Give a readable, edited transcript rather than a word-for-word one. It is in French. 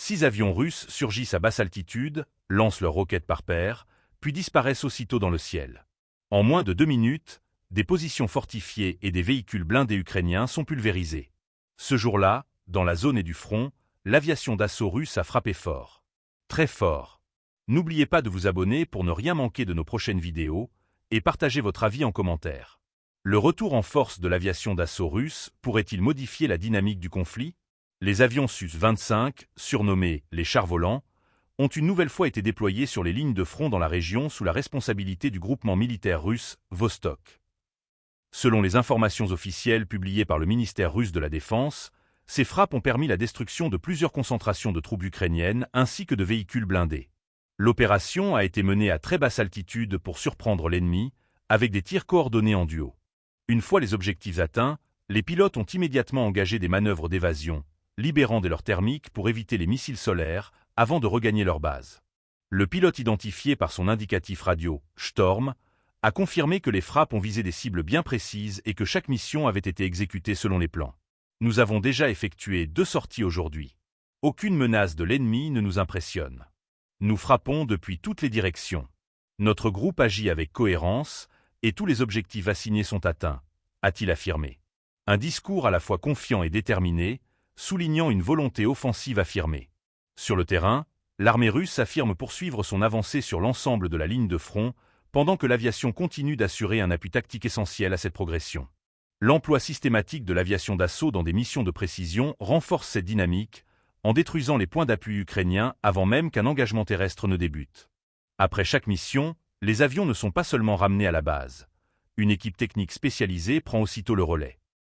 6 avions russes surgissent à basse altitude, lancent leurs roquettes par paire, puis disparaissent aussitôt dans le ciel. En moins de 2 minutes, des positions fortifiées et des véhicules blindés ukrainiens sont pulvérisés. Ce jour-là, dans la zone et du front, l'aviation d'assaut russe a frappé fort. Très fort. N'oubliez pas de vous abonner pour ne rien manquer de nos prochaines vidéos et partagez votre avis en commentaire. Le retour en force de l'aviation d'assaut russe pourrait-il modifier la dynamique du conflit? Les avions Su-25, surnommés les chars volants, ont une nouvelle fois été déployés sur les lignes de front dans la région sous la responsabilité du groupement militaire russe Vostok. Selon les informations officielles publiées par le ministère russe de la Défense, ces frappes ont permis la destruction de plusieurs concentrations de troupes ukrainiennes ainsi que de véhicules blindés. L'opération a été menée à très basse altitude pour surprendre l'ennemi, avec des tirs coordonnés en duo. Une fois les objectifs atteints, les pilotes ont immédiatement engagé des manœuvres d'évasion, libérant de leurs thermiques pour éviter les missiles solaires avant de regagner leur base. Le pilote identifié par son indicatif radio, Storm, a confirmé que les frappes ont visé des cibles bien précises et que chaque mission avait été exécutée selon les plans. Nous avons déjà effectué 2 sorties aujourd'hui. Aucune menace de l'ennemi ne nous impressionne. Nous frappons depuis toutes les directions. Notre groupe agit avec cohérence et tous les objectifs assignés sont atteints, a-t-il affirmé. Un discours à la fois confiant et déterminé, soulignant une volonté offensive affirmée. Sur le terrain, l'armée russe affirme poursuivre son avancée sur l'ensemble de la ligne de front, pendant que l'aviation continue d'assurer un appui tactique essentiel à cette progression. L'emploi systématique de l'aviation d'assaut dans des missions de précision renforce cette dynamique, en détruisant les points d'appui ukrainiens avant même qu'un engagement terrestre ne débute. Après chaque mission, les avions ne sont pas seulement ramenés à la base. Une équipe technique spécialisée prend aussitôt le relais.